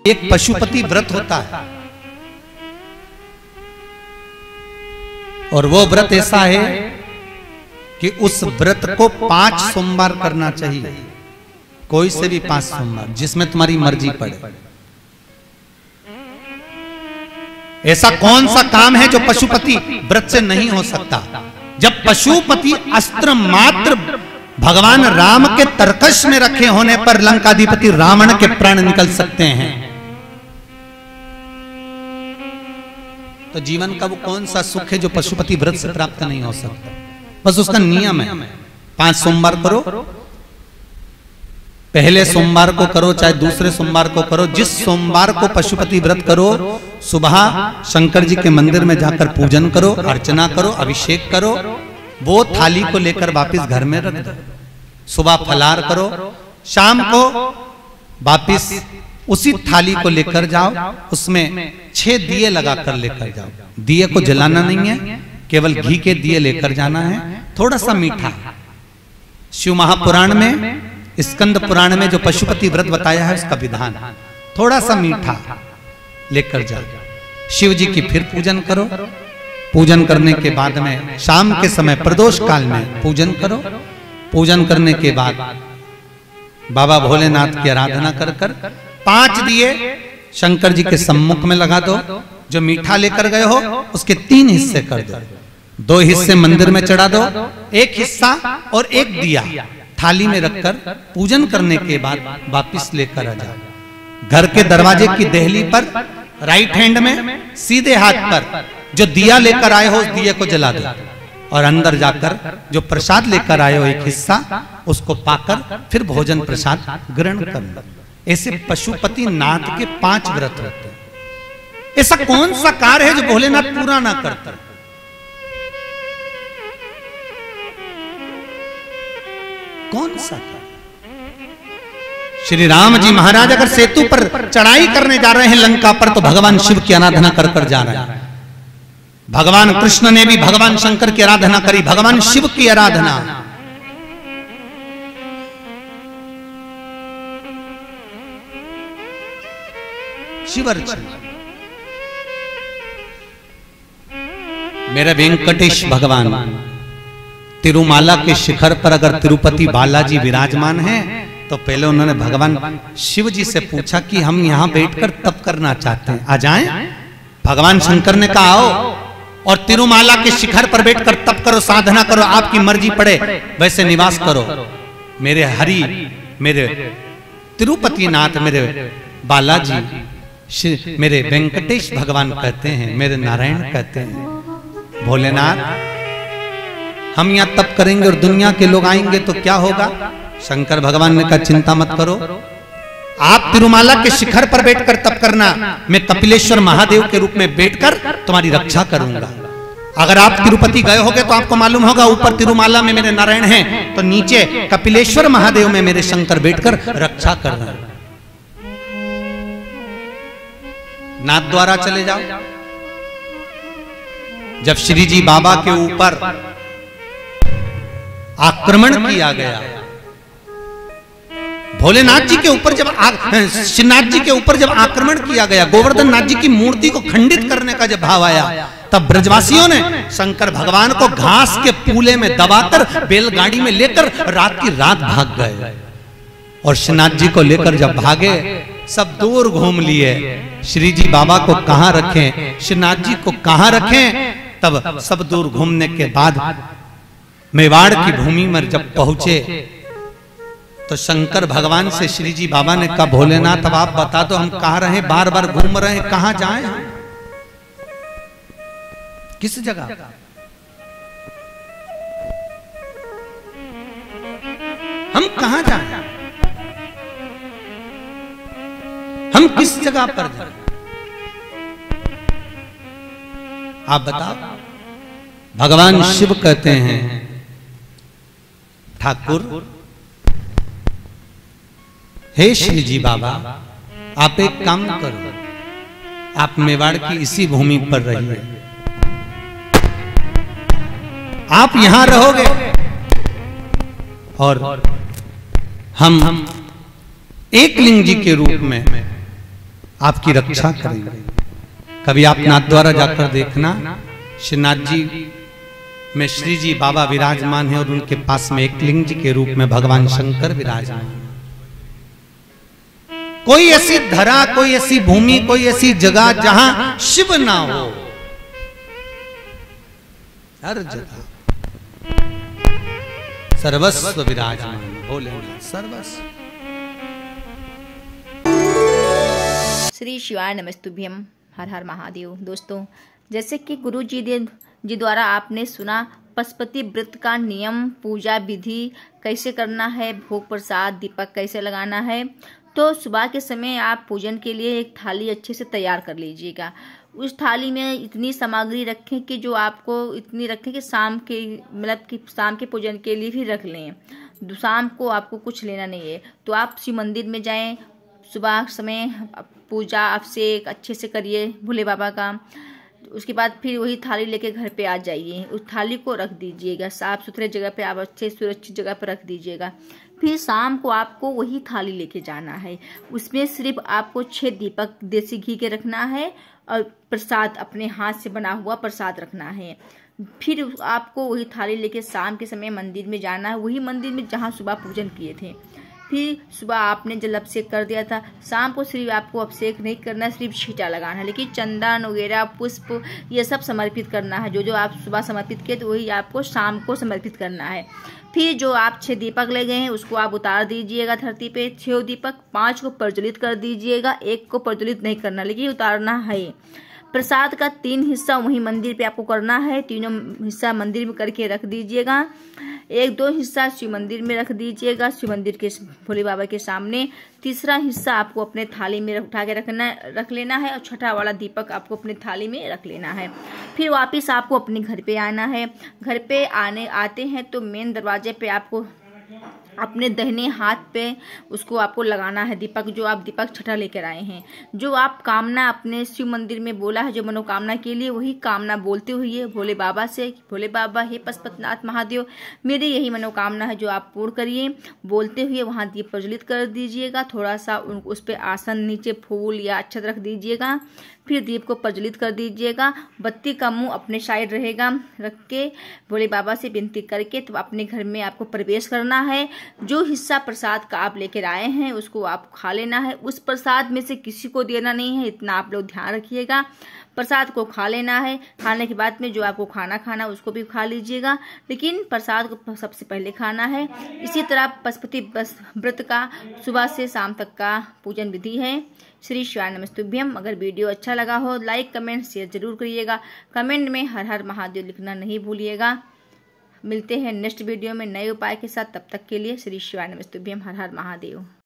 एक पशुपति व्रत होता है, और वो व्रत ऐसा है कि उस व्रत को 5 सोमवार करना चाहिए, कोई से भी 5 सोमवार, जिसमें तुम्हारी मर्जी पड़े। ऐसा कौन सा काम है जो पशुपति व्रत से नहीं हो सकता? जब पशुपति अस्त्र मात्र भगवान राम के तरकश में रखे होने पर लंकाधिपति रावण के प्राण निकल सकते हैं, तो जीवन का वो कौन सा सुख है जो पशुपति व्रत से प्राप्त नहीं हो सकता? बस उसका नियम है, 5 सोमवार करो, पहले सोमवार को करो चाहे दूसरे सोमवार को करो, जिस सोमवार को पशुपति व्रत करो, सुबह शंकर जी के मंदिर में जाकर पूजन करो, अर्चना करो, अभिषेक करो, वो थाली को लेकर वापस घर में रख दो। सुबह फलाहार करो, शाम को वापस उसी थाली को लेकर जाओ, उसमें 6 दिए लगाकर लेकर जाओ। दिए को जलाना नहीं है, केवल घी के दिए लेकर जाना है, थोड़ा सा मीठा। शिव महापुराण में, स्कंद पुराण में जो पशुपति व्रत बताया है उसका विधान, थोड़ा सा मीठा लेकर जाओ। शिव जी की फिर पूजन करो, पूजन करने के बाद में शाम के समय प्रदोष काल में पूजन करो। पूजन करने के बाद बाबा भोलेनाथ की आराधना कर कर 5 दिए शंकर जी के सम्मुख में लगा दो। जो मीठा लेकर गए हो उसके 3 हिस्से कर दो, 2 हिस्से मंदिर में चढ़ा दो, 1 हिस्सा और 1 दिया थाली में रखकर पूजन करने के बाद वापिस लेकर आ जाओ। घर के दरवाजे की देहली पर राइट हैंड में सीधे हाथ पर जो दिया लेकर आए हो उस दिए को जला दो, और अंदर जाकर जो प्रसाद लेकर आए हो 1 हिस्सा उसको पाकर फिर भोजन प्रसाद ग्रहण कर लो। ऐसे पशुपति नाथ के 5 व्रत रहते हैं। ऐसा कौन सा कार्य है जो भोलेनाथ पूरा ना करता? कौन सा? श्री राम जी महाराज अगर सेतु पर चढ़ाई करने जा रहे हैं लंका पर, तो भगवान शिव की आराधना कर कर जा रहे हैं। भगवान कृष्ण ने भी भगवान शंकर की आराधना करी, भगवान शिव की आराधना। शिव अर्चना। मेरे वेंकटेश भगवान तिरुमाला के शिखर पर अगर तिरुपति बालाजी विराजमान हैं, तो पहले उन्होंने भगवान शिव जी से पूछा कि हम यहां बैठकर तप करना चाहते हैं, आ जाएं? भगवान शंकर ने कहा आओ, और तिरुमाला के शिखर पर बैठकर तप करो, साधना करो, आपकी मर्जी पड़े वैसे निवास करो। मेरे हरि, मेरे तिरुपति नाथ, मेरे बालाजी, मेरे वेंकटेश भगवान कहते हैं, मेरे नारायण कहते हैं, भोलेनाथ हम यहां तप करेंगे और दुनिया के लोग आएंगे तो क्या होगा? शंकर भगवान ने कहा चिंता मत करो, आप तिरुमाला के शिखर पर बैठकर तप करना, मैं कपिलेश्वर महादेव के रूप में बैठकर तुम्हारी रक्षा करूंगा। अगर आप तिरुपति गए होगे तो आपको मालूम होगा, ऊपर तिरुमाला में मेरे नारायण हैं, तो नीचे कपिलेश्वर महादेव में मेरे शंकर बैठकर रक्षा कर रहे हैं। नाथ द्वारा चले जाओ। जब श्री जी बाबा के ऊपर आक्रमण किया गया, भोलेनाथ जी के ऊपर जब श्रीनाथ जी के ऊपर जब आक्रमण किया गया, गोवर्धन नाथ जी की मूर्ति को खंडित करने का जब भाव आया, तब ब्रजवासियों ने शंकर भगवान को घास के पूले में दबाकर बैलगाड़ी में लेकर रात की रात भाग गए। और श्रीनाथ जी को लेकर जब भागे, सब दूर घूम लिए, श्री जी बाबा को कहां रखें, श्रीनाथ जी को कहां रखें। तब सब दूर घूमने के बाद मेवाड़ की भूमि में जब पहुंचे, तो शंकर भगवान से श्री जी बाबा ने कहा भोलेनाथ अब आप बता दो हम कहां रहे, बार बार घूम रहे हैं, कहां जाएं हम, किस जगह? हम कहां जाएं, हम किस जगह पर जाएं? आप बताओ। भगवान शिव कहते हैं ठाकुर, हे श्री जी बाबा आप एक काम करो, आप मेवाड़ की इसी भूमि पर रहिए, आप यहां रहोगे और हम एकलिंग जी के रूप में आपकी रक्षा करेंगे। कभी आप नाथद्वारा जाकर देखना, श्रीनाथ जी में श्री जी बाबा विराजमान है और उनके पास में एक लिंग जी के रूप में भगवान शंकर विराजमान। कोई ऐसी धरा, कोई ऐसी भूमि, कोई ऐसी जगह जहां शिव ना हो, हर जगह सर्वस्व विराजमान भोलेनाथ, सर्वस्व। श्री शिवाय नमस्तुभ्यम, हर हर महादेव। दोस्तों, जैसे कि गुरु जी द्वारा आपने सुना पशुपति व्रत का नियम, पूजा विधि कैसे करना है, भोग प्रसाद दीपक कैसे लगाना है, तो सुबह के समय आप पूजन के लिए एक थाली अच्छे से तैयार कर लीजिएगा। उस थाली में इतनी सामग्री रखें कि जो आपको इतनी रखें कि शाम के मतलब कि शाम के पूजन के लिए भी रख लें। शाम को आपको कुछ लेना नहीं है, तो आप शिव मंदिर में जाएं, सुबह समय पूजा अभिषेक अच्छे से करिए भोले बाबा का। उसके बाद फिर वही थाली लेके घर पे आ जाइए, उस थाली को रख दीजिएगा साफ सुथरे जगह पे, आप अच्छे सुरक्षित जगह पर रख दीजिएगा। फिर शाम को आपको वही थाली लेके जाना है, उसमें सिर्फ आपको 6 दीपक देसी घी के रखना है और प्रसाद अपने हाथ से बना हुआ प्रसाद रखना है। फिर आपको वही थाली लेके शाम के समय मंदिर में जाना है, वही मंदिर में जहाँ सुबह पूजन किए थे। फिर सुबह आपने जल अभिषेक कर दिया था, शाम को सिर्फ आपको अभिषेक नहीं करना है, सिर्फ छींटा लगाना है, लेकिन चंदन वगैरह पुष्प ये सब समर्पित करना है। जो जो आप सुबह समर्पित किए तो वही आपको शाम को समर्पित करना है। फिर जो आप 6 दीपक ले गए हैं उसको आप उतार दीजिएगा धरती पे। 6 दीपक, 5 को प्रज्वलित कर दीजिएगा, 1 को प्रज्वलित नहीं करना, लेकिन उतारना है। प्रसाद का 3 हिस्सा वहीं मंदिर पे आपको करना है, तीनों हिस्सा मंदिर में करके रख दीजिएगा। 1-2 हिस्सा शिव मंदिर में रख दीजिएगा, शिव मंदिर के भोले बाबा के सामने। तीसरा हिस्सा आपको अपने थाली में उठा के रख लेना है और छठा वाला दीपक आपको अपने थाली में रख लेना है। फिर वापस आपको अपने घर पे आना है। घर पे आते हैं तो मेन दरवाजे पे आपको अपने दाहिने हाथ पे उसको आपको लगाना है दीपक, जो आप दीपक छठा लेकर आए हैं। जो आप कामना अपने शिव मंदिर में बोला है, जो मनोकामना के लिए, वही कामना बोलते हुए भोले बाबा से, भोले बाबा हे पशुपतिनाथ महादेव, मेरी यही मनोकामना है जो आप पूर्ण करिए, बोलते हुए वहाँ दीप प्रज्वलित कर दीजिएगा। थोड़ा सा उस पर आसन नीचे फूल या अक्षत रख दीजिएगा। फिर दीप को प्रज्वलित कर दीजिएगा। बत्ती का मुंह अपने साइड रहेगा, रख के भोले बाबा से विनती करके तो अपने घर में आपको प्रवेश करना है। जो हिस्सा प्रसाद का आप लेकर आए हैं उसको आप खा लेना है। उस प्रसाद में से किसी को देना नहीं है, इतना आप लोग ध्यान रखिएगा। प्रसाद को खा लेना है, खाने के बाद में जो आपको खाना उसको भी खा लीजिएगा, लेकिन प्रसाद को सबसे पहले खाना है। इसी तरह पशुपति व्रत का सुबह से शाम तक का पूजन विधि है। श्री शिवाय नमस्तुभ्यम। अगर वीडियो अच्छा लगा हो लाइक कमेंट शेयर जरूर करिएगा। कमेंट में हर हर महादेव लिखना नहीं भूलिएगा। मिलते हैं नेक्स्ट वीडियो में नए उपाय के साथ, तब तक के लिए श्री शिवाय नमस्तुभ्यम, हर हर महादेव।